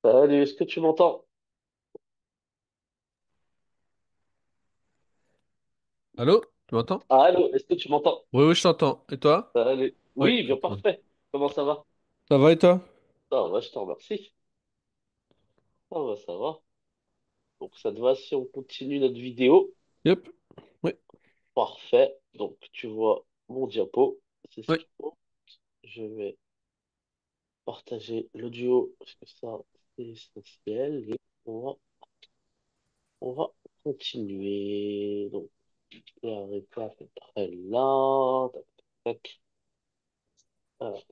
Salut, est-ce que tu m'entends? Allô? Tu m'entends? Allô, est-ce que tu m'entends? Oui, oui, je t'entends. Et toi? Salut. Oui, Oui, je bien t'entends. parfait. Comment ça va? Ça va et toi? Ça va, je te remercie. Ça va, ça va. Donc ça te va si on continue notre vidéo? Yep. Oui, Parfait. Donc tu vois mon diapo, c'est ce oui. qu'il faut. Je vais partager l'audio parce que ça, c'est essentiel. Et on va continuer. Donc, je vais arrêter à peu près là. Tac, tac, tac. Alors,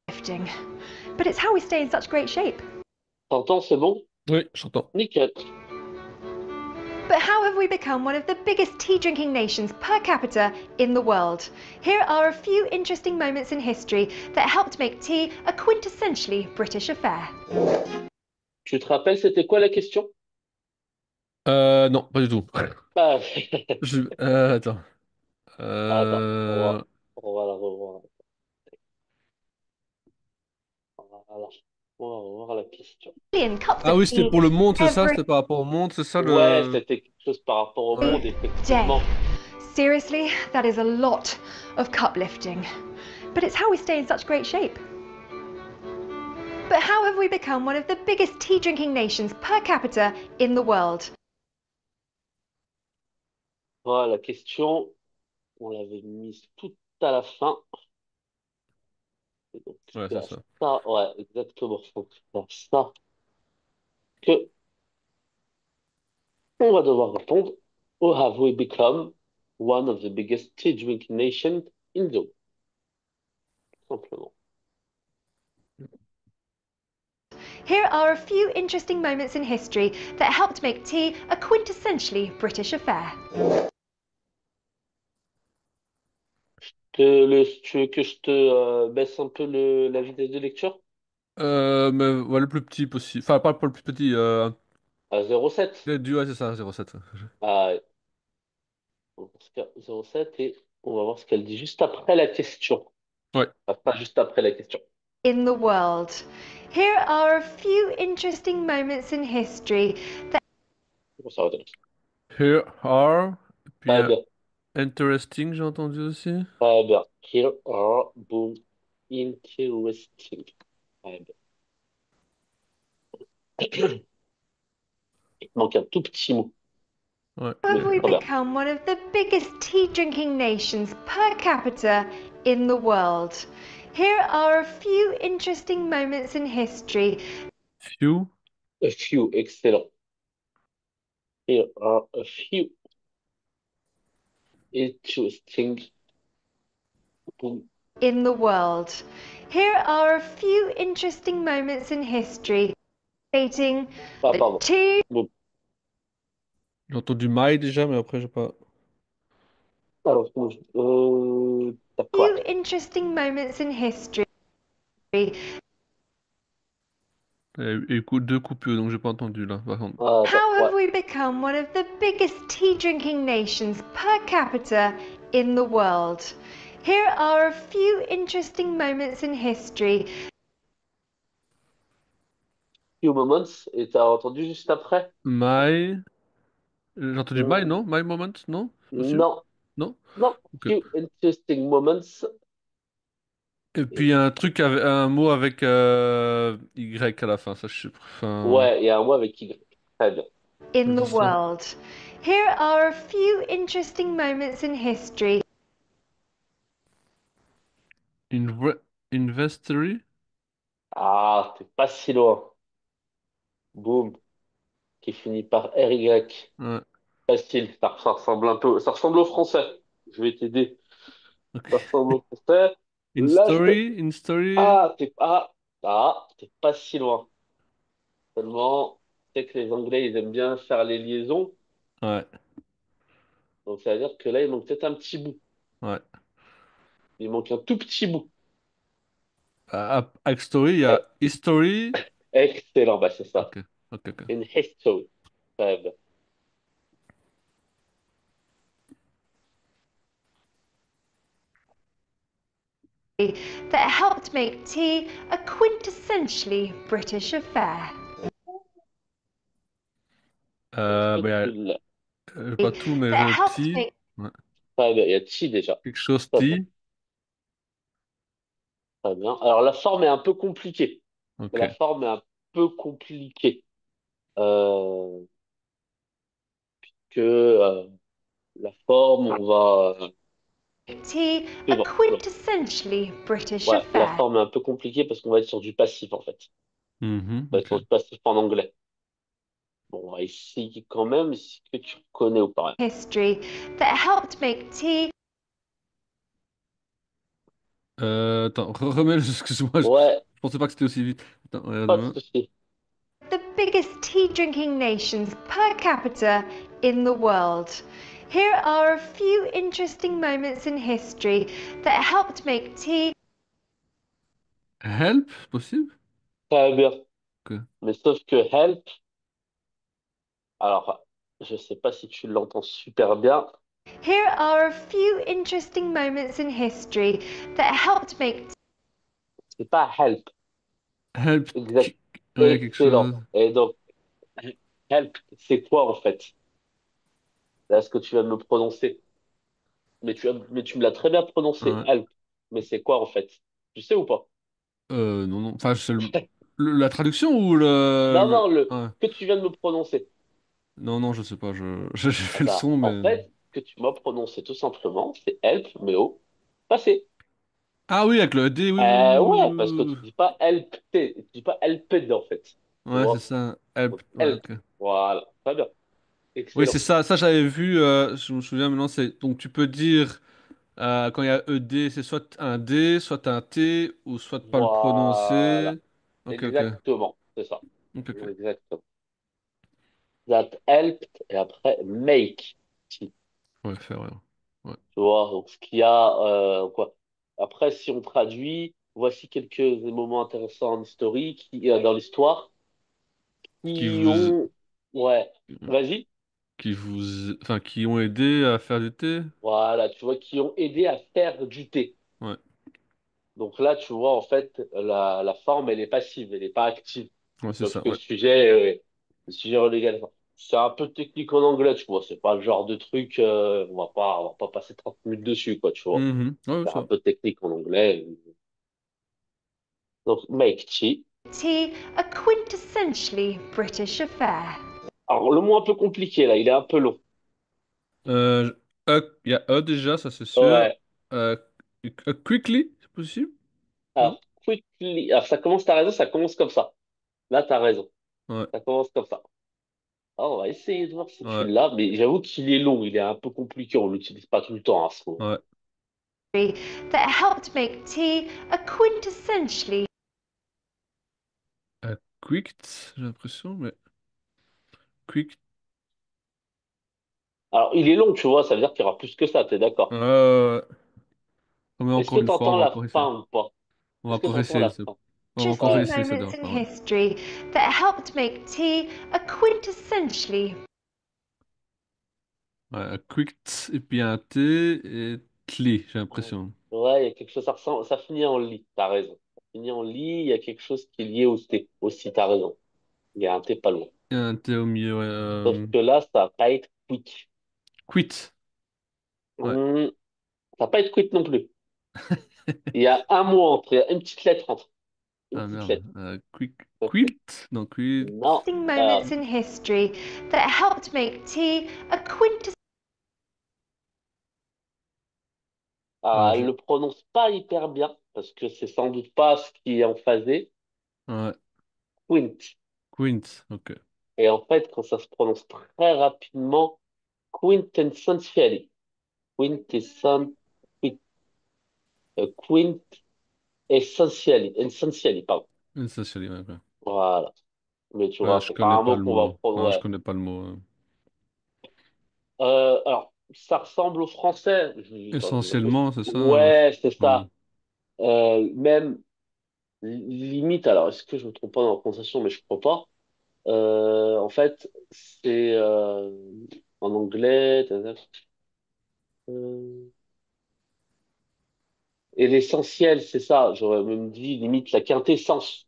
Lifting. But it's how we stay in such great shape. t'entends, c'est bon? Oui, j'entends. Nickel. But how have we become one of the biggest tea drinking nations per capita in the world? Here are a few interesting moments in history that helped make tea a quintessentially British affair. Tu te rappelles, c'était quoi la question? Non, pas du tout. Ah, Attends. attends, Euh... on va la revoir. Voilà. On va revoir la question. Million cups Ah of oui, c'était tea pour le monde, c'est ça? every C'était par rapport au monde, c'est ça Ouais, le... c'était quelque chose par rapport au Ouais. monde, day. effectivement. Seriously, that is a lot of cup lifting. But it's how we stay in such great shape. But how have we become one of the biggest tea drinking nations per capita in the world? Voilà, la question, on l'avait mise tout à la fin. Et donc, Ouais, c'est c'est à ça. ça, ouais, exactement. Donc, c'est à ça que on va devoir répondre. How have we become one of the biggest tea drinking nations in the world? Tout simplement. Here are a few interesting moments in history that helped make tea a quintessentially British affair. Tu veux que je te baisse un peu la vitesse de lecture? Mais ouais, le plus petit possible. Enfin, pas le plus petit. À 0,7. Ouais, c'est ça, 07. Ah, on va voir ce qu'a 0,7 et on va voir ce qu'elle dit juste après la question. Ouais. Enfin, pas juste après la question. In the world. Here are a few interesting moments in history that Bon, ça va donner. Here are... Puis il y Très a bien, interesting, j'ai entendu aussi. très bien. Here are, boom, interesting. Très bien. Il manque un tout petit mot, Ouais. mais have c'est we très bien. become one of the biggest tea drinking nations per capita in the world. Here are a few interesting moments in history. Few. A few, excellent. Here are a few interesting. Boom. In the world. Here are a few interesting moments in history stating Ah, that pardon. two Boom. J'ai entendu my déjà, mais après, j'ai pas... Alors, tac, ouais. few interesting moments in history. Il y a eu deux coupures, donc j'ai pas entendu là, par contre. Ah, attends, How ouais. have we become one of the biggest tea drinking nations per capita in the world? Here are a few interesting moments in history. Few moments, et t'as entendu juste après? My... J'ai entendu my, Euh, non? My moment, non? Je suis pas sûr. non, Non? non. Ok. Few interesting moments. Et puis un truc, avec, un mot avec Y à la fin, ça je sais pas. Enfin, Ouais, il y a un mot avec Y. Très bien. In the dis ça. world. Here are a few interesting moments in history. Inve Inventory? Ah, t'es pas si loin. Boum, qui finit par RY. Ouais. Facile, ça ressemble un peu, ça ressemble au français. Je vais t'aider. Ça Ok. ressemble au français. In Là, je te... story? In story? t'es pas si loin. Seulement, tu sais que les Anglais, ils aiment bien faire les liaisons. Ouais. Donc, ça veut dire que là, il manque peut-être un petit bout. Ouais. Il manque un tout petit bout. Avec story, il y Eh, a history. excellent, bah, c'est ça. Ok. Ok, ok. In history. Très bien. that helped make tea a quintessentially British affair. Est-ce que Bah, tu l'as? pas tout, mais That j'ai helped petit. make Ouais. Très bien, il y a Chi déjà. Quelque chose Très bien, petit. très bien. Alors la forme est un peu compliquée. La Ok. forme est un peu compliquée. Euh, que la forme, on va. tea a Suivant. quintessentially British Ouais, la affair. forme est un peu compliquée parce qu'on va être sur du passif en fait. Mhm, On va être sur ok. du passif en anglais. Bon, on va essayer quand même si que tu connais ou pas. History that helped make tea Attends, remets, excuse-moi, Ouais, je pensais pas que c'était aussi vite. Attends, regarde pas de moi. the biggest tea drinking nations per capita in the world. Here are a few interesting moments in history that helped make tea Help, possible? très bien. Ok. Mais sauf que help, alors, je sais pas si tu l'entends super bien. Here are a few interesting moments in history that helped make C'est pas help. Help, Exact. ouais, quelque Excellent. chose. Et donc, help, c'est quoi en fait? Là, ce que tu viens de me prononcer. Mais tu me l'as très bien prononcé, Ouais. help. Mais c'est quoi en fait? Tu sais ou pas? Non, non. Enfin, c'est la traduction ou Non, non, Ouais. que tu viens de me prononcer. Non, non, je sais pas. J'ai Ah fait le bah, son, en mais. fait, que tu m'as prononcé tout simplement, c'est help, mais au passé. Ah oui, avec le D, oui, oui, oui, oui, Ouais, parce que oui, tu dis pas help, tu dis pas helped en fait. oui. Tu Ouais, c'est vois? ça. Help. Donc, Ouais, help. ok. Voilà. Très bien. Oui, Excellent. c'est ça. Ça, j'avais vu. Je me souviens maintenant. C'est donc tu peux dire quand il y a ED, c'est soit un D, soit un T, ou soit pas le Voilà. prononcer. Ok, ok, Exactement. C'est ça. ok, ok. Exactement. That helped et après make. Tu Ouais, faire, ouais. Ouais. vois, donc ce qu'il y a, quoi. Après, si on traduit, voici quelques moments intéressants en historique, dans l'histoire, Qui qui vous, ont, ouais, vas-y, enfin, qui ont aidé à faire du thé. voilà, tu vois, qui ont aidé à faire du thé. Ouais. Donc là, tu vois, en fait, la forme, elle est passive, elle n'est pas active. Ouais, c'est Parce ça. que Ouais. le sujet relégal, c'est un peu technique en anglais, tu vois, c'est pas le genre de truc, on va pas passer 30 minutes dessus, quoi, tu vois. Mhm. Ouais, C'est un ça. peu technique en anglais. Donc, make tea. tea a quintessentially British affair. Alors, le mot un peu compliqué, là, il est un peu long. Euh, il y a E déjà, ça c'est sûr. Ouais. Euh, quickly, c'est possible? Non? Alors, quickly, alors ça commence, t'as raison, ça commence comme ça. Là, t'as raison. Ouais, Ça commence comme ça. Alors, on va essayer de voir si tu ouais, l'as, mais j'avoue qu'il est long, il est un peu compliqué, on l'utilise pas tout le temps, à ce mot. ouais. That helped make tea a quintessentially Quicked, j'ai l'impression, mais quick. Alors, il est long, tu vois, ça veut dire qu'il y aura plus que ça, t'es d'accord? Mais Est-ce encore que une fois, t'entends on va la encore essayer. fin ou pas? On va Est-ce que encore t'entends essayer, la fin? on va encore Ouais. interesting essayer, ça moments dérange in pas. history that helped make tea a quintessentially Ouais, quicked, et puis un T, et tli, j'ai Ouais, l'impression. ouais, il y a quelque chose, ça finit en lit, t'as raison. Ça finit en lit, il y a quelque chose qui est lié au thé, aussi, t'as raison. Il y a un thé pas loin. Il y a un T au milieu, ouais. Sauf que là, ça va pas être quick. Quit. Ouais. Ça va pas être quick non plus. Il y a un mot entre, il y a une petite lettre entre. Une Ah petite merde. lettre. Quilt? Non, quilt. Non, moments in history that helped make tea a quintessentially Ah, elle le prononce pas hyper bien, parce que c'est sans doute pas ce qui est en phasé. ouais. Quint. Quint, ok. Et en fait, quand ça se prononce très rapidement, quintessentially. Quintessentially. Essentially, pardon. Essentially, ouais, ouais. Voilà. Mais tu Ouais, vois, je c'est pas connais un pas mot le qu'on va mot. prendre. Non, je Ouais. connais pas le mot. Alors, ça ressemble au français. Attends, je réfléchis. Essentiellement, c'est ça? Ouais, c'est Ouais. ça. Même limite, alors, est-ce que je me trompe pas dans la prononciation, mais je crois pas. En fait, c'est en anglais. Et l'essentiel, c'est ça. J'aurais même dit limite la quintessence.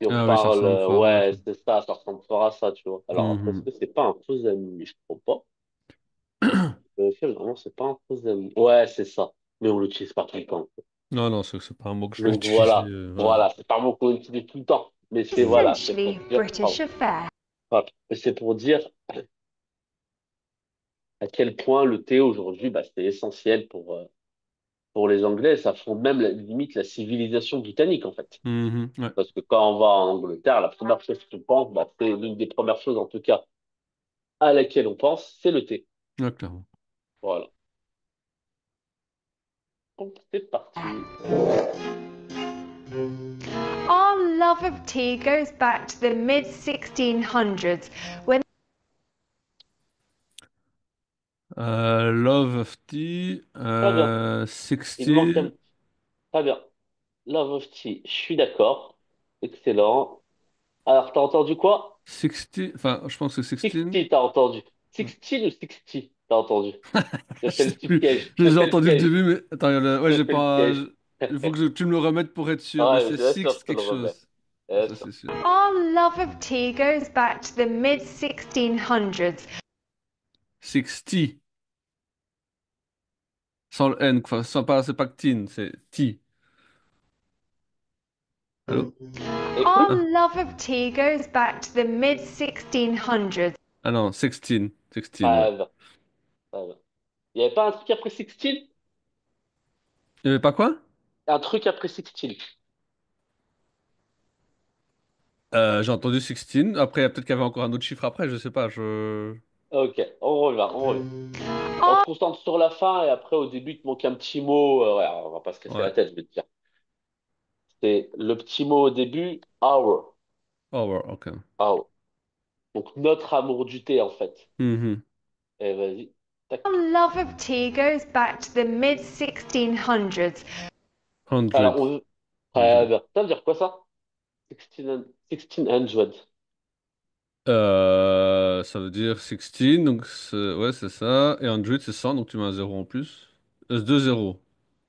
Si on Ah oui, ça parle, ressemble fort, ouais. ouais, c'est ça, ça ressemble fort à ça, tu vois. Alors après, est-ce Mhm. que c'est pas un faux ami? Je crois pas. Vraiment, c'est pas un faux ami. Ouais, c'est ça. Mais on l'utilise pas tout le temps. Non, non, c'est pas un mot que je vais Donc utiliser. voilà, Voilà. voilà, c'est pas un mot qu'on utilise tout le temps. Mais c'est voilà, c'est pour Essentially dire, British pardon, affair. pardon. Mais c'est pour dire à quel point le thé aujourd'hui, bah, c'est essentiel pour les Anglais. Ça fonde même limite la civilisation britannique, en fait. Mhm, ouais, Parce que quand on va en Angleterre, la première chose qu'on pense, bah, c'est l'une des premières choses, en tout cas, à laquelle on pense, c'est le thé. ouais, clairement. Voilà. Donc, c'est parti. Our love of tea goes back to the mid 1600s when Love of Tea, Très bien. Il manque 60, un... Très bien. Love of Tea, je suis d'accord. Excellent. Alors, t'as entendu quoi? 60, enfin, je pense que c'est 16. 60, t'as entendu. Ouais. 16 ou 60, t'as entendu? J'ai Je fait le sais petit plus. piège. Je J'ai les ai fait le entendus le piège. début, mais attends, ouais, J'ai j'ai fait le pas. piège. Il faut que tu me le remettes pour être sûr, mais Ouais, c'est bien sûr, Six je te le quelque remets. chose. Bien Ça, sûr. c'est sûr. our love of tea goes back to the mid 1600s 60. Sans le N, quoi. Sans pas, c'est pas que teen, c'est T. Allô? Écoute. Ah, our love of tea goes back to the mid 1600s ah non, 16. 16, ouais. Très bien. Très bien. Il n'y avait pas un truc après 16? Il y avait pas quoi? Un truc après 16. J'ai entendu 16. Après, peut-être qu'il y avait encore un autre chiffre après, je sais pas. Je... Ok, on revient, on revient. On se our concentre sur la fin et après, au début, il te manque un petit mot. Ouais, on va pas se casser Ouais. la tête, je vais te dire. C'est le petit mot au début, our. Oh, ouais, ok. Our. Donc, notre amour du thé, en fait. Mhm. Et vas-y. Tac. love of tea goes back to the mid 1600s Alors, 100. on veut. Très 100. bien. Ça veut dire quoi, ça? 1600. Ça veut dire 16, donc ouais, c'est ça. Et 100, c'est 100, donc tu mets un zéro en plus. C'est 2 zéros.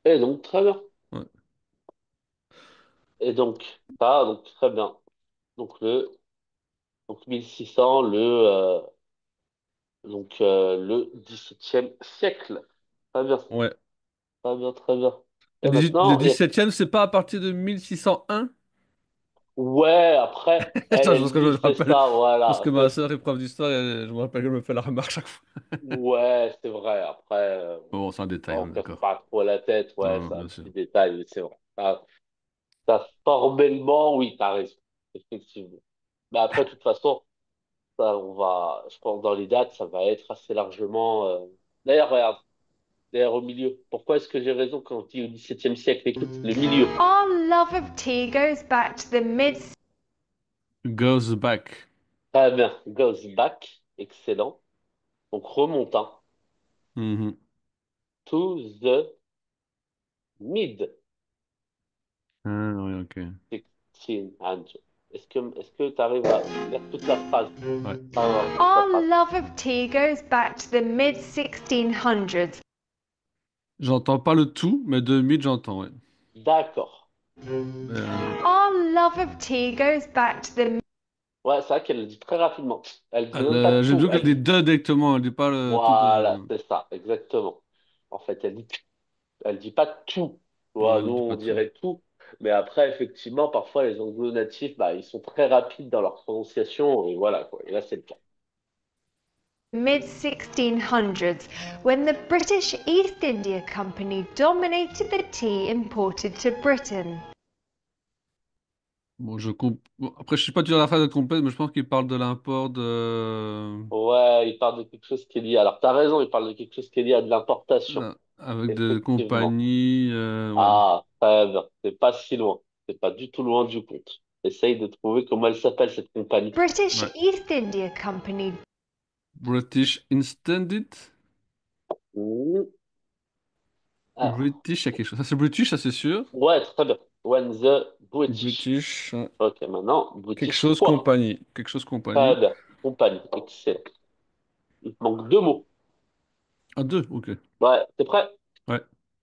Et donc, très bien. Ouais. Et donc, ça, donc, très bien. Donc 1600, le 17e siècle. Très bien, Ouais. très bien, très bien. Le Et 18 maintenant, 17e, c'est pas à partir de 1601? ouais, après, elle, Attends, parce elle que je dit me c'est rappelle. ça, Parce voilà. que ma soeur est prof d'histoire, et je me rappelle qu'elle me fait la remarque chaque fois. Ouais, c'est vrai. Après, Bon, c'est un détail, on on est casse d'accord. pas trop la tête. Non, Ouais, non, c'est un bien sûr. petit détail, mais c'est vrai. Formellement, oui, t'as raison. Effectivement. Mais après, de toute façon, ça, je pense, dans les dates, ça va être assez largement. D'ailleurs, regarde. D'ailleurs, au milieu. Pourquoi est-ce que j'ai raison quand on dit au XVIIe siècle? Écoute, le milieu. our love of tea goes back to the mid Goes back. Très bien. Goes back. Excellent. Donc, remontant Mhm. to the mid Ah, oui, ok. 1600. Est-ce que tu arrives à lire toute la phrase? Ouais. Pas avoir toute la our phrase. love of tea goes back to the mid 1600s J'entends pas le tout, mais de mid, j'entends, ouais. D'accord. our love of tea goes back to the Ouais, c'est vrai qu'elle le dit très rapidement. Elle dit même pas J'ai tout. vu qu'elle Elle dit dit, deux directement, elle dit pas le tout voilà, de... c'est ça, exactement. En fait, elle dit pas tout. Tu vois, Non, nous, elle dit on pas tout. dirait tout. Mais après, effectivement, parfois, les anglo-natifs, bah, ils sont très rapides dans leur prononciation. Et voilà, quoi. Et là, c'est le cas. mid 1600s when the British East India Company dominated the tea imported to Britain. Bon, bon, après, je suis pas sûr de la phrase est complète, mais je pense qu'il parle de l'import de... Ouais, il parle de quelque chose qui est lié. Alors, t'as raison, il parle de quelque chose qui est lié à de l'importation. avec des Effectivement. compagnies... ouais. Ah, très bien. C'est pas si loin. C'est pas du tout loin du compte. Essaye de trouver comment elle s'appelle, cette compagnie. British Ouais. East India Company British Instandit? Mmh. Alors, British, il y a quelque chose. Ça, c'est British, ça, c'est sûr. ouais, très bien. When the British. British... Ok, maintenant, quelque British chose quoi? compagnie. Quelque chose Très compagnie. bien. Compagnie. Excellent. Il te manque deux mots. Ah, deux, ok. Ouais, t'es prêt? Ouais.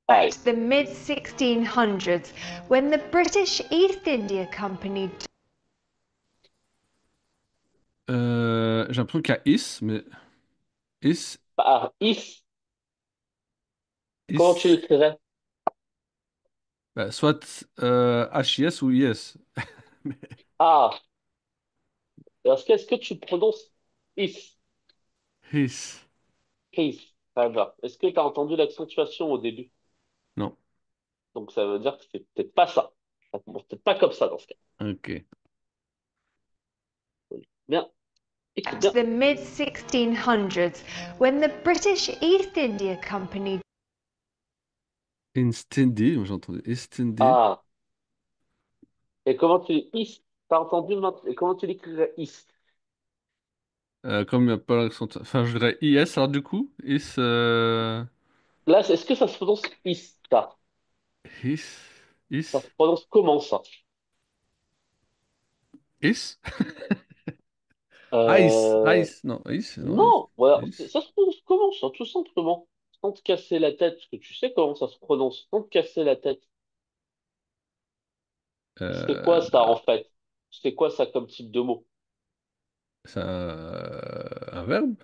At Aïe. the mid 1600s, when the British East India Company. J'ai l'impression qu'il y a is, mais is, Ah, is, comment tu is, l'écrirais? bah, soit HIS ou IS. Ah, est-ce que tu prononces is? His. Is. Ça va. Est-ce que tu as entendu l'accentuation au début? Non. Donc ça veut dire que c'est peut-être pas ça. Ça commence peut-être pas comme ça dans ce cas. Ok. Bien, écoute At bien. the mid 1600s, when the British East India Company. Instendi, moi j'ai entendu Estendi. Ah, et comment tu is? T'as entendu maintenant? Et comment tu l'écrirais is? Comme il n'y a pas l'accent. Enfin, je dirais IS, alors du coup, Là, est-ce que ça se prononce is, ça? Is, Ça se Is, prononce comment ça? Is, Ice, Euh, Ice, non, Is, non, Is, non, voilà. Is. Ça se prononce comment ça? Tout simplement. Sans te casser la tête, parce que tu sais comment ça se prononce. Sans te casser la tête. C'est quoi Euh, ça en fait? C'est quoi ça comme type de mot? c'est un verbe?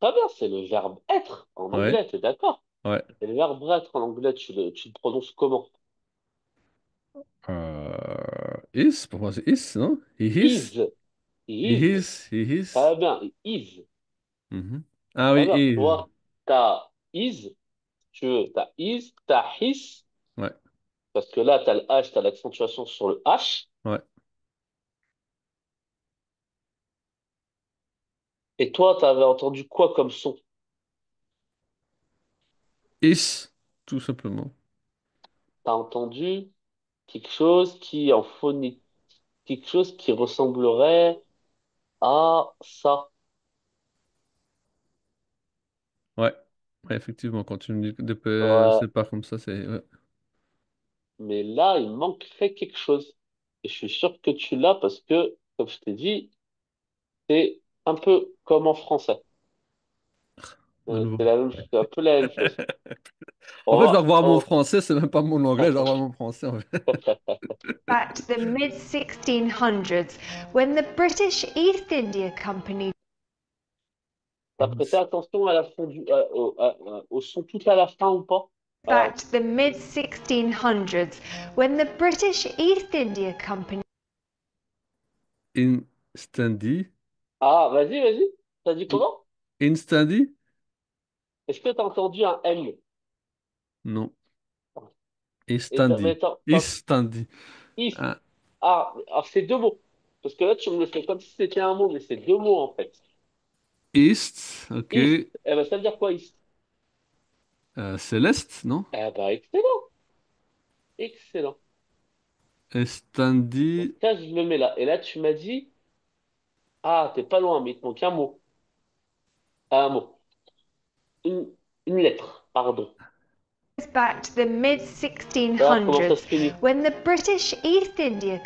Très bien, c'est le verbe être en Ouais, anglais, t'es d'accord? ouais. Et le verbe être en anglais, tu le prononces comment? Is, pour moi c'est is, non? He Is. is, he Is. is, he is. Très bien, is. Mhm. Ah oui, Très bien. is. Toi, t'as is, tu veux, t'as is, t'as his, Ouais, parce que là, t'as le H, t'as l'accentuation sur le H, ouais. et toi, t'avais entendu quoi comme son? Is, tout simplement. T'as entendu quelque chose qui, en phonétique, quelque chose qui ressemblerait à ça. Ouais. Ouais, effectivement, quand tu me dis Ouais. sépares comme ça, c'est. Ouais. Mais là, il manquerait quelque chose. Et je suis sûr que tu l'as parce que, comme je t'ai dit, c'est un peu comme en français. De nouveau. C'est un peu la même chose. En fait, je vais Oh, revoir mon oh. français, c'est même pas mon anglais, je vais revoir mon français en fait. At the mid 1600s, when the British East India Company. T'as prêté attention à la fin au son tout à la fin ou pas? Ah, At the mid 1600s, when the British East India Company. Instandi. vas-y, vas-y. T'as dit I- comment? Instandi? Est-ce que t'as entendu un M? Non. Mais Istandi. t'as Istandi. is. Ah, Ah, alors c'est deux mots. Parce que là, tu me le fais comme si c'était un mot, mais c'est deux mots en fait. Ist, ok. East, eh ben, ça veut dire quoi, East? Céleste, non? Eh ben, excellent, excellent. Estandi. Donc, ça, je le mets là. Et là, tu m'as dit, ah, t'es pas loin, mais il te manque un mot. Un mot. Une lettre, pardon. Back to the mid Alors, comment ça 1600s, se finit? when the British East India.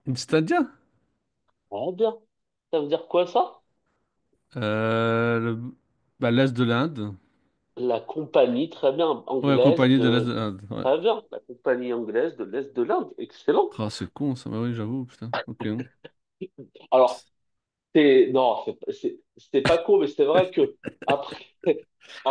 Instadia? Ah, bien. Ça veut dire quoi, ça? Bah, l'Est de l'Inde. La compagnie, très bien, Ouais, anglaise compagnie de l'Est de... de l'Inde. Ouais. Très bien, la compagnie anglaise de l'Est de l'Inde. Excellent. Ah, c'est con ça, bah oui, j'avoue, putain. Ok. Alors, non, c'est pas cool, mais c'est vrai que après,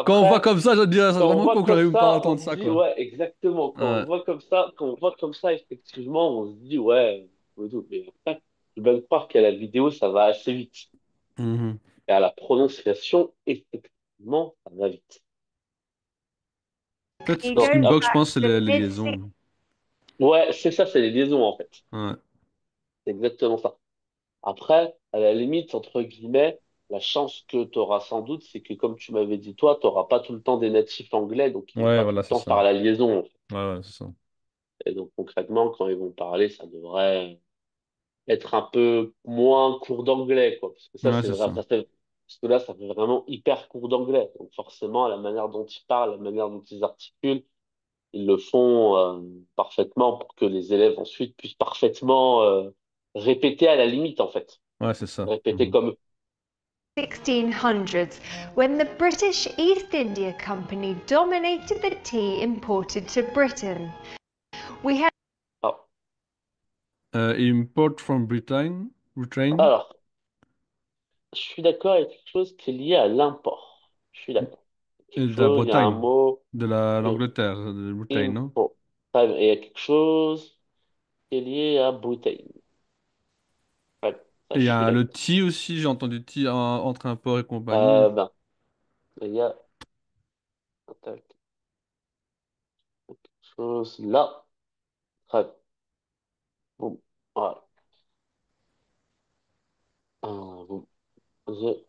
Quand on voit après, comme ça, je dirais, c'est quand on vraiment voit con que comme j'arrive pas à ça, on entendre se ça, dit, quoi. ouais, exactement. Ouais. Quand on voit comme ça, effectivement, on se dit, ouais, mais après, je peux bien croire qu'à la vidéo, ça va assez vite. Mhm. Et à la prononciation, effectivement, ça va vite. En fait, You ce go qui Donc, me bloque, je back pense, c'est to the les mid. liaisons. ouais, c'est ça, c'est les liaisons, en fait. Ouais. C'est exactement ça. Après, à la limite, entre guillemets, la chance que tu auras sans doute, c'est que comme tu m'avais dit toi, tu n'auras pas tout le temps des natifs anglais, donc ils vont Ouais, pas tout voilà, le c'est temps ça. faire la liaison. Ouais, ouais, c'est ça. Et donc concrètement, quand ils vont parler, ça devrait être un peu moins cours d'anglais, quoi. Parce que ça, Ouais, c'est c'est vrai, ça. parce que là, ça fait vraiment hyper cours d'anglais. Donc forcément, la manière dont ils parlent, la manière dont ils articulent, ils le font parfaitement pour que les élèves ensuite puissent parfaitement répéter à la limite, en fait. Ouais, c'est ça. Répéter Mhm. comme eux. 1600s, when the British East India Company dominated the tea imported to Britain. We had Ah. Import from Britain. Britain. Alors, je suis d'accord avec quelque chose qui est lié à l'import. Je suis d'accord. Et Quelque de la chose, il y a un Bretagne. mot, De l'Angleterre, de Britain, non? import. Très bien. Et il y a quelque chose qui est lié à Bretagne. Ouais, ça, Et je il y suis a le d'accord. tea aussi, j'ai entendu tea entre import et compagnie. Ben, il y a tac, quelque chose là. Très bien. Boum. Voilà. Boum. The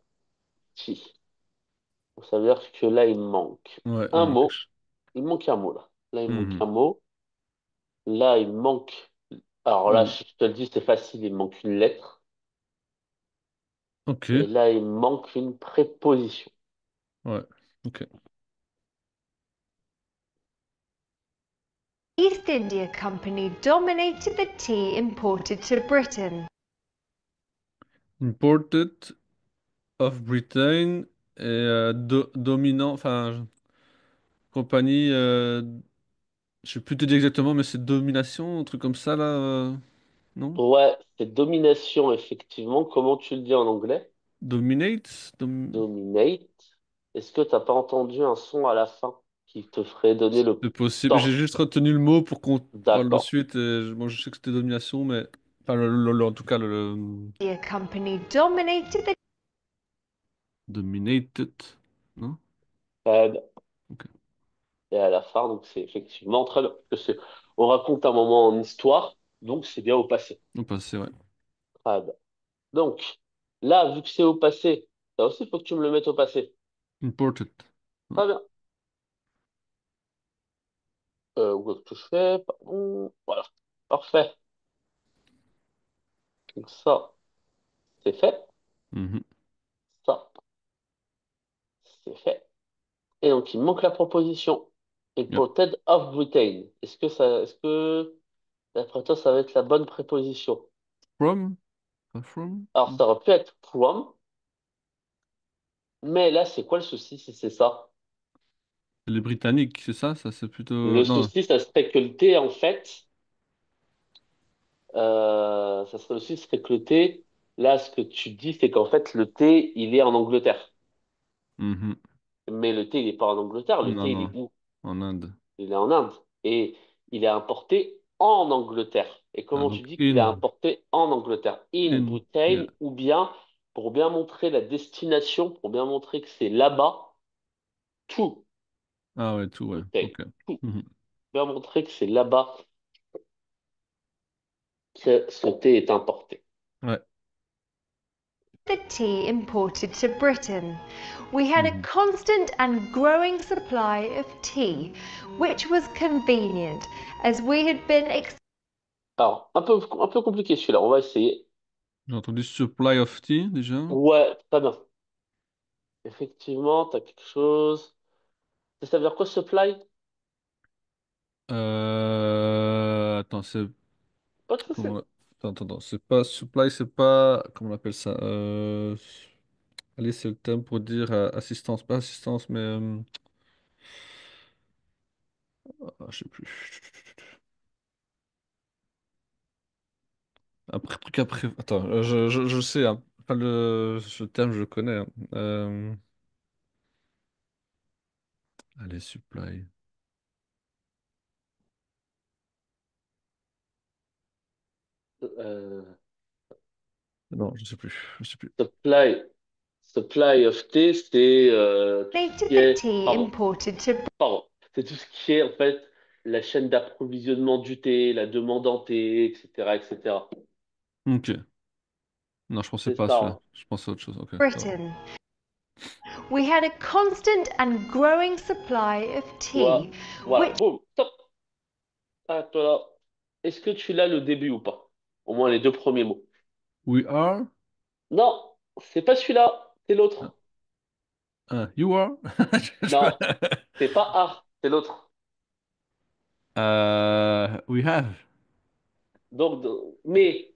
tea. Ça veut dire que là, il manque Ouais, il un manque quelque mot. chose. Il manque un mot là. Là, il manque Mhm. un mot. Là, il manque. Alors là, Mm. je te le dis, c'est facile. Il manque une lettre. Ok, Et là, il manque une préposition. ouais, ok. East India Company dominated the tea imported to Britain. Imported of Britain et dominant, enfin, compagnie, je sais plus te dire exactement, mais c'est domination, un truc comme ça là, non? Ouais, c'est domination, effectivement. Comment tu le dis en anglais? Dominate? Dominate. Est-ce que t'as pas entendu un son à la fin qui te ferait donner le C'est possible. J'ai temps? juste retenu le mot pour qu'on parle de D'accord. suite. Et bon, je sais que c'était domination, mais enfin, en tout cas, India Company dominated the dominated, non? Euh, Ok. Et à la fin, donc c'est effectivement très bien. Parce que on raconte un moment en histoire, donc c'est bien au passé. Au passé, ouais. Très bien. Donc, là, vu que c'est au passé, ça aussi, il faut que tu me le mettes au passé. Imported. Ouais. Très bien. Où est-ce que je fais? Pardon. Voilà. Parfait. Donc ça, c'est fait. Mhm. Ça, c'est fait. Et donc, il manque la proposition. Yep. Imported of Britain. Est-ce que, d'après toi, ça va être la bonne préposition? From? Pas from? Alors, ça aurait pu être from, mais là, c'est quoi le souci si c'est ça? Les Britanniques, c'est ça? Ça, c'est plutôt. Le Non. souci, ça serait que le thé, en fait, ça serait aussi serait que le thé, là, ce que tu dis, c'est qu'en fait, le thé, il est en Angleterre. Mhm. Mais le thé, il est pas en Angleterre. Le Non, thé, il est non. où? En Inde. Il est en Inde. Et il est importé en Angleterre. Et Ah, comment tu donc dis qu'il est in. importé en Angleterre? In Yeah. Britain, ou bien, pour bien montrer la destination, pour bien montrer que c'est là-bas, to Ah ouais, tout, ouais. Britain. Ok. To. Mhm. Bien montrer que c'est là-bas que ce thé est importé. Ouais. tea imported to Britain. We had a Mhm. constant and growing supply of tea, which was convenient as we had been Alors, un peu compliqué celui-là. On va essayer. J'ai entendu supply of tea déjà. Ouais, très bien. Effectivement, t'as quelque chose. Ça veut dire quoi, supply? Attends, c'est Pas de souci. comment attends, c'est pas supply, c'est pas comment on appelle ça. Allez, c'est le terme pour dire assistance, pas assistance, mais je sais plus. Après truc après. Attends, je sais, hein. Enfin, le terme je le connais, hein. Allez, supply. Euh, Non, je sais plus. Je sais plus. supply, supply of tea, c'est tout ce qui estimated the est. tea Pardon, imported to pardon. C'est tout ce qui est en fait la chaîne d'approvisionnement du thé, la demande en thé, etc., etc. Ok. Non, je pensais C'est pas à ça, celui-là. hein. Je pensais à autre chose. Ok, ça va. Britain. We had a constant and growing supply of tea, Voilà, voilà. which Boum, stop. Ah, toi là. Est-ce que tu l'as le début ou pas? Au moins les deux premiers mots. We are. Non, c'est pas celui-là, c'est l'autre. You are. Non, c'est pas A, c'est l'autre. We have. Donc, mais,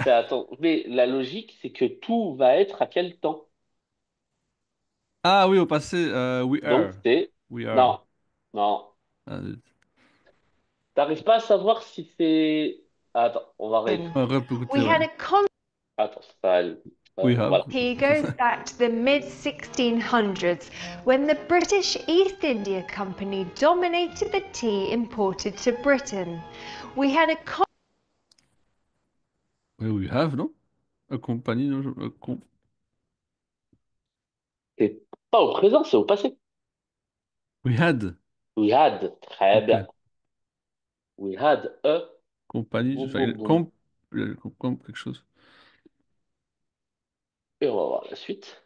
attends, mais la logique, c'est que tout va être à quel temps? Ah oui, au passé, we Donc are. c'est... We are. Non, non. Ah, T'arrives pas à savoir si c'est... Attends, on va Britain. on réécrire. va écouter, We ouais. had a constant Attends, ça, We have. voilà. tea goes back to the mid 1600s when the British East India Company dominated the tea imported to Britain. We had a Ouais, we have, non? A company, non? C'est pas au présent, c'est au passé. We had. We had. Très bien. Ok. We had a... Compagnie, Boum, enfin, boum, boum. quelque chose. Et on va voir la suite.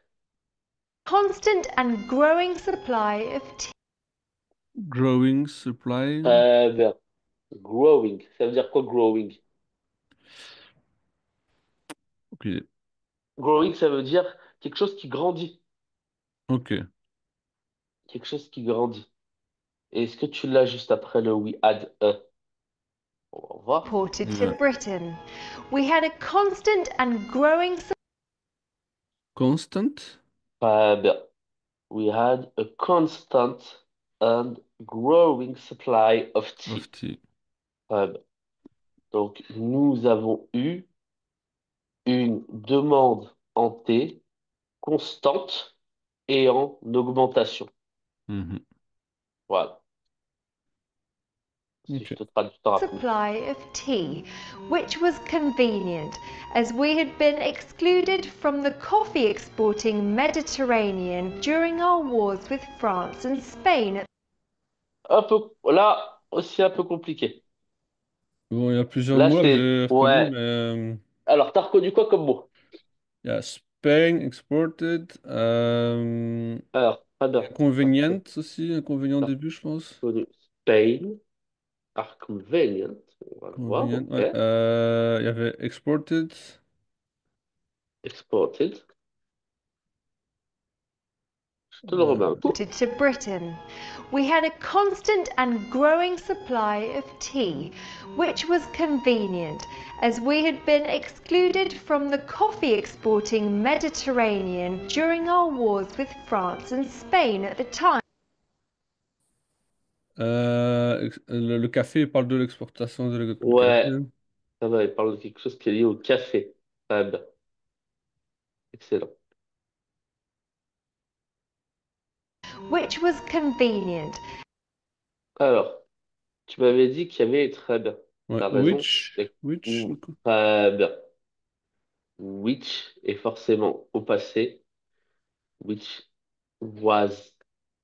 constant and growing supply of tea. Growing supply. Très bien. Growing. Ça veut dire quoi, growing? Ok. Growing, ça veut dire quelque chose qui grandit. Ok. Quelque chose qui grandit. Et est-ce que tu l'as juste après le we had a? On va voir. Imported to Ouais. Britain. We had a constant and growing Constant Très bien. We had a constant and growing supply of tea. of tea. Très bien. Donc, nous avons eu une demande en thé constante et en augmentation. Mhm. Voilà. Si je Ok. te traduis ça rapidement. supply of tea, which was convenient as we had been excluded from the coffee exporting Mediterranean during our wars with France and Spain. Un peu, là aussi un peu compliqué. Bon, il y a plusieurs Là, mots que c'est, j'ai reconnus, ouais. mais Alors, t'as reconnu quoi comme mot? il y a Spain exported, Alors, très bien. T'as inconvenient aussi, inconvénient au t'as début, je pense. reconnu Spain, are convenient. On va le voir, Inconvenient, ok. ouais. Il y avait exported. Exported. Je te le remets un euh, coup. To Britain. We had a constant and growing supply of tea, which was convenient as we had been excluded from the coffee exporting Mediterranean during our wars with France and Spain at the time. le café, il parle de l'exportation du café. Ouais, ça va, il parle de quelque chose qui est lié au café. Très bien. Excellent. Which was convenient. Alors, tu m'avais dit qu'il y avait très bien. Ouais, T'as raison. which, du coup. Très bien. Which est forcément au passé. Which was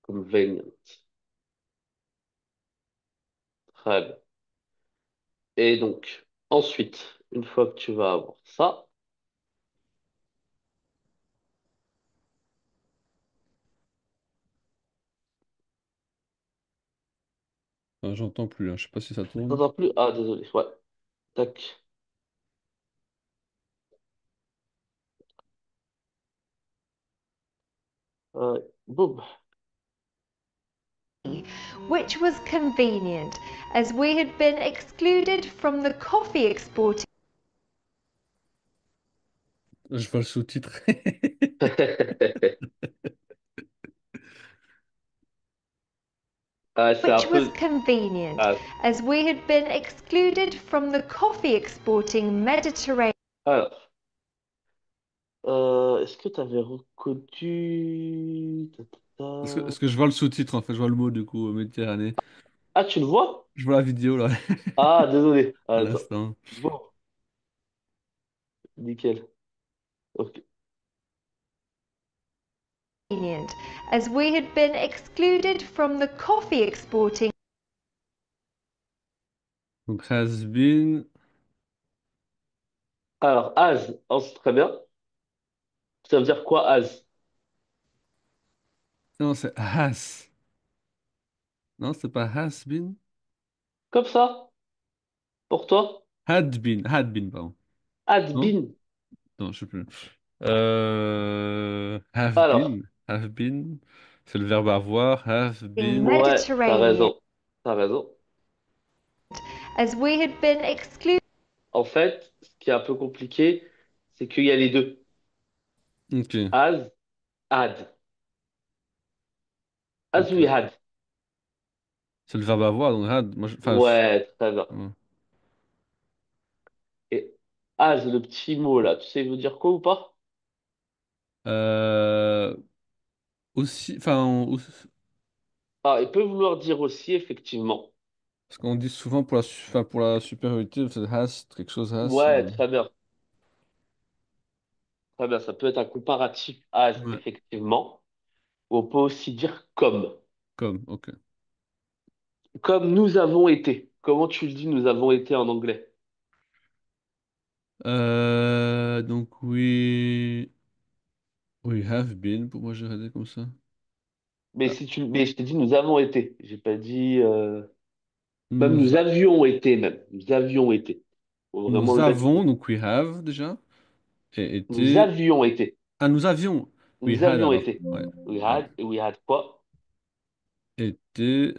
convenient. Très bien. Et donc, ensuite, une fois que tu vas avoir ça, J'entends plus, hein. Je sais pas si ça je tourne. t'entends plus. Ah, désolé. Ouais. Tac. Ouais. Boum. Which was convenient as we had been excluded from the coffee exporting Je vois le sous-titre. Ah, c'est un which was peu. convenient Ah, as we had been excluded from the coffee exporting Mediterranean. alors, est-ce que tu avais reconnu... Ta, ta, ta. Est-ce que je vois le sous-titre en fait? Je vois le mot du coup, Méditerranée. Ah, tu le vois? Je vois la vidéo là, Ah, désolé. à Attends. l'instant. Bon, nickel. Ok. As we had been excluded from the coffee exporting. Donc, has been. Alors, as, oh, c'est très bien. Ça veut dire quoi, as? Non, c'est has. Non, c'est pas has been. Comme ça, pour toi? Had been, pardon. Had Non? been. Non, je sais plus. Alors, Have been. C'est le verbe avoir. Have been. ouais, t'as Mediterranean raison. T'as raison. as we had been excluded. En fait, ce qui est un peu compliqué, c'est qu'il y a les deux. Ok. As, had. As Ok. we had. C'est le verbe avoir, donc had. Enfin, Ouais, très bien. ouais. Et as, le petit mot là, tu sais, il veut dire quoi ou pas? Euh, aussi, Ah, il peut vouloir dire aussi, effectivement. parce qu'on dit souvent pour enfin, pour la supériorité, c'est has, quelque chose has. Ouais, très bien. Très bien. Ça peut être un comparatif as, Ouais. effectivement. Ou on peut aussi dire comme. Comme, ok. Comme nous avons été. Comment tu le dis, nous avons été en anglais? Donc, we have been, pour moi, j'ai regardé comme ça. Mais Ah, si tu, mais je t'ai dit, nous avons été. J'ai pas dit, même nous, nous avions été, même. Nous avions été. Faut vraiment nous le mettre. avons, donc we have déjà, et Nous été. avions été. Ah, nous avions. We Nous had avions alors. été. Ouais. Ouais. We had quoi? Été.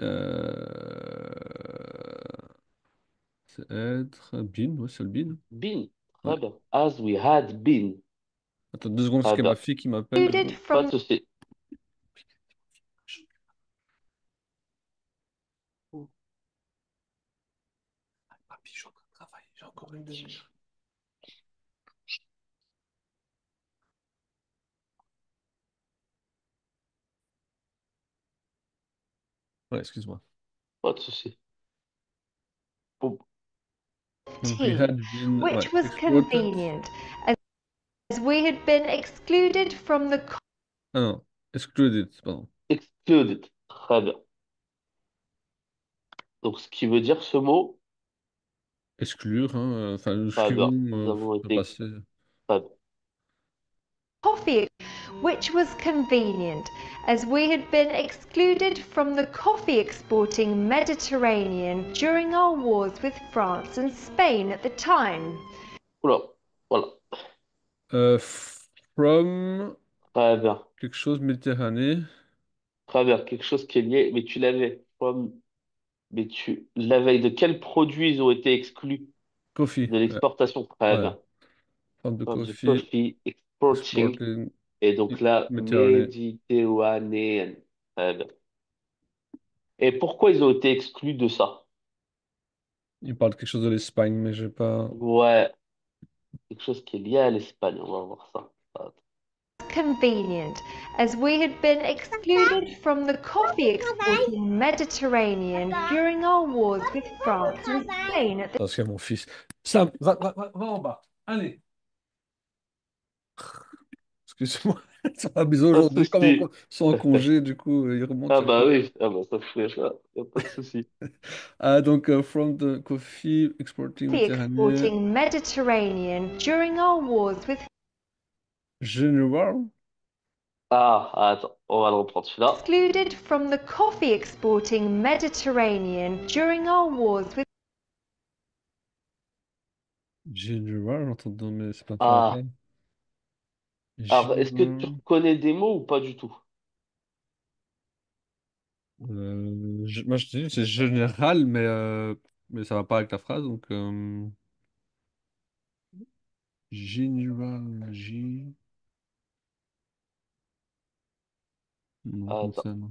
C'est être. Been, ouais, c'est le been. Been. Ouais. Très bien. As we had been. Attends 2 secondes, parce Très qu'il y a ma bien. fille qui m'appelle. Deux Excluded secondes. Pas de from souci. Papy, je suis en train de travailler, j'ai encore une demi-heure. Ouais, excuse-moi. Pas de souci. Bon, Donc we tea, had been. Ouais. which was Exported. convenient as we had been excluded from the Ah non. Excluded, pardon. excluded. Très bien. Donc, ce qui veut dire ce mot, Exclure, hein, enfin, nous très bien. excluons Nous avons le été. passé. Très bien. coffee, which was convenient as we had been excluded from the coffee exporting Mediterranean during our wars with France and Spain at the time. Oula. Voilà. From Très bien. quelque chose Méditerranée. Très bien. Quelque chose qui est lié, mais tu l'avais. Mais tu l'avais. De quels produits ils ont été exclus Coffee. de l'exportation? Très Ouais. bien. From the From the coffee coffee exporting. exported Et donc là, Méditerranée. méditerranéenne. Très bien. Et pourquoi ils ont été exclus de ça? Il parle de quelque chose de l'Espagne, mais j'ai pas. Ouais, quelque chose qui est lié à l'Espagne, on va voir ça. Convenient as we had been excluded from the coffee exporting Mediterranean during our wars with France and Spain at the Parce que mon fils. Sam, va en bas. Allez. Excuse-moi. Ça va bizarre Pas de aujourd'hui. Comme souci. ils sont en congé, du coup, ils remontent Ah chaque bah fois. oui, ah bah ça fait ça, y a pas de souci. Ah, donc, from the coffee exporting coffee Méditerranée. exporting Mediterranean during our wars with General. Ah, attends, on va le reprendre celui-là. excluded from the coffee exporting Mediterranean during our wars with General, entendons, mais c'est pas Ah, pareil. alors est-ce que tu General. reconnais des mots ou pas du tout? Moi, je dis, c'est général, mais ça va pas avec la phrase. Donc, general, non, comme Attends, ça, non.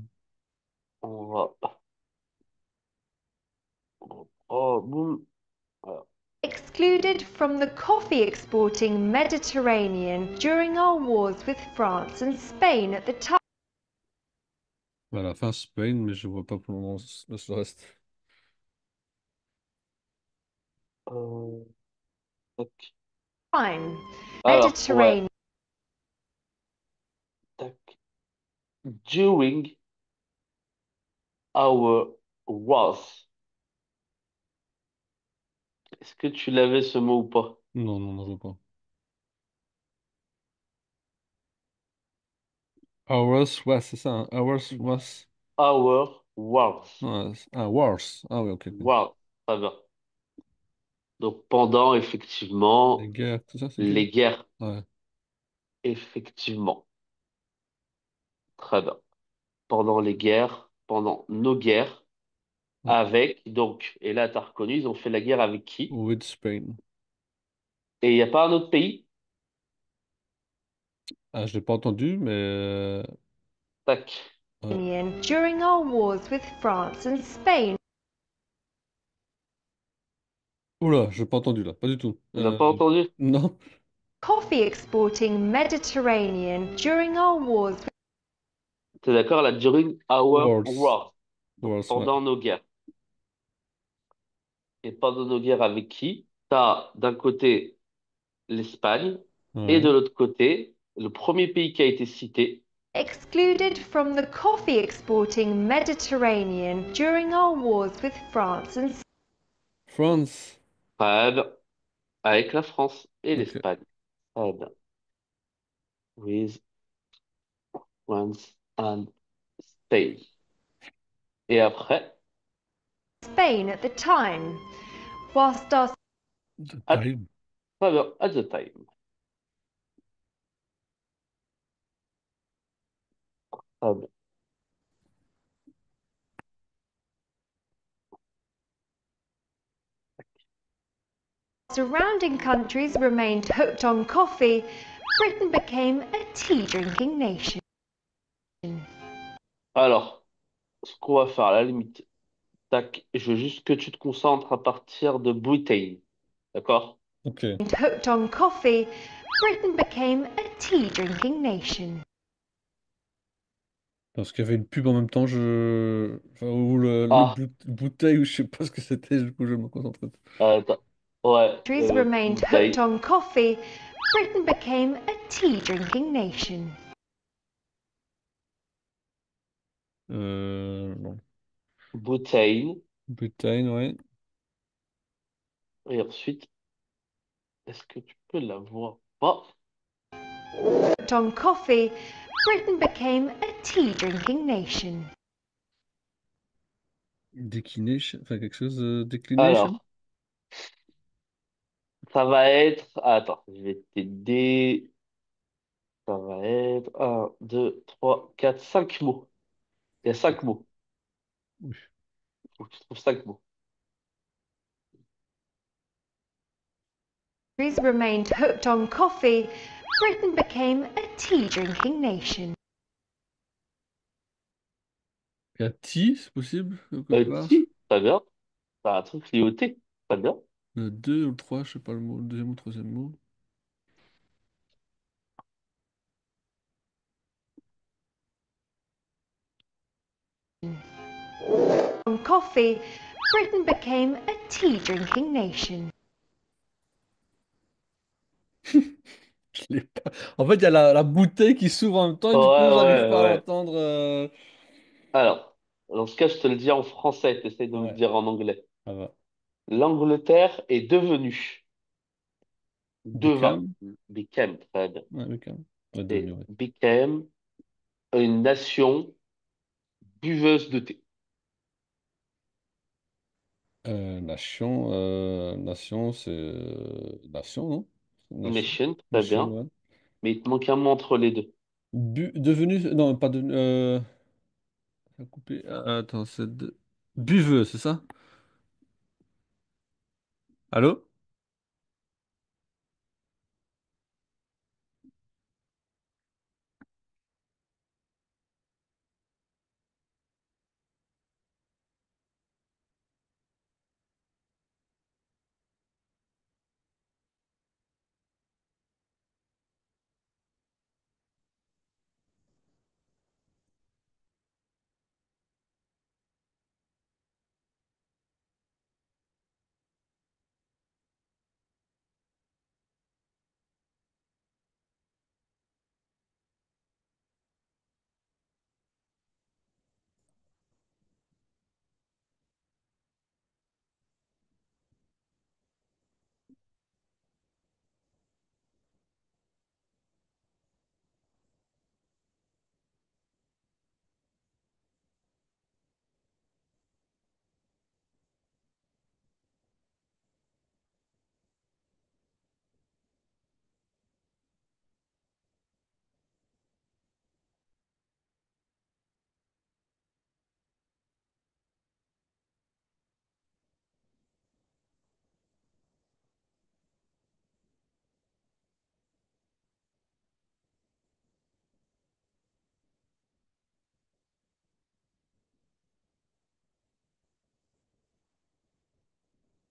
on va. Oh, boum. Voilà. excluded from the coffee exporting Mediterranean during our wars with France and Spain at the time. À la fin, Spain, mais je vois pas pour le moment le reste. Euh, tac. Alors, ouais, Mediterranean tac. During our wars. Est-ce que tu l'avais ce mot ou pas? Non, non, non, je vois pas. Hours, ouais, c'est ça, hein. Hours, was. Our wars. Ouais, wars. Ah oui, ok, ok. Wars. Très bien. Donc pendant, Les effectivement, guerres, tout ça, c'est guerre? les guerres. Ouais. Effectivement. Très bien. Pendant les guerres, pendant nos guerres, Ouais. avec, donc, et là, t'as reconnu, ils ont fait la guerre avec qui? With Spain. Et il n'y a pas un autre pays? Ah, je l'ai pas entendu, mais. Tac. Ouais. Mediterranean during our wars with France and Spain. Oula, j'ai pas entendu là, pas du tout. Tu n'as pas entendu? Non. Coffee exporting Mediterranean during our wars. T'es d'accord, là, during our Wars. war, Wars, ouais. pendant nos guerres. Et pendant nos guerres avec qui? T'as d'un côté l'Espagne et de Ouais. l'autre côté, le premier pays qui a été cité, Excluded from the coffee exporting Mediterranean during our wars with France and France. très bien, avec la France et Ok. l'Espagne. Très bien. With France and Spain. Et après, Spain at the time, whilst our The at, time. très bien, at the time. Très bien. surrounding countries remained hooked on coffee, Britain became a tea-drinking nation. Alors, ce qu'on va faire à la limite, tac, je veux juste que tu te concentres à partir de Britain. D'accord? Ok. Hooked on coffee, Britain became a tea-drinking nation. Parce qu'il y avait une pub en même temps, enfin, ou le Ah, bouteille, ou je sais pas ce que c'était, du coup je me concentre. attends. Ouais, Countries remained hooked bouteille. on coffee, Britain became a tea-drinking nation. Non. Bouteille. Bouteille, ouais. Et ensuite, est-ce que tu peux la voir? Oh, Hooked on coffee, Britain became a tea-drinking nation. Declination, enfin quelque chose de declination? alors, ça va être. Attends, je vais t'aider. Ça va être un, 2, 3, 4, 5 mots. Il y a 5 mots. Oui. Faut que tu trouves 5 mots. Countries remained hooked on coffee, Britain became a tea-drinking nation. Il y a tea, c'est possible, quelque part? Si, très bien. T'as un truc lié au thé. Très bien. Le 2 ou le 3, je sais pas le mot, le deuxième ou le troisième mot. On coffee, Britain became a tea-drinking nation. Je l'ai pas. En fait, il y a la bouteille qui s'ouvre en même temps et Ouais, du coup, j'arrive ouais, pas à ouais. entendre. Alors, dans ce cas, je te le dis en français. T'essayes de me le Ouais, dire en anglais. ça va. L'Angleterre est devenue. Devint. Beckham? Became, très bien. Ouais, Beckham. Ouais, devenu, Et ouais. became une nation buveuse de thé. Nation, c'est. Nation, non? Nation. Nation, très Nation, bien. ouais. Mais il te manque un mot entre les deux. Devenu. Non, pas devenu. Ça a coupé. Attends, Buveux, c'est ça? Allô?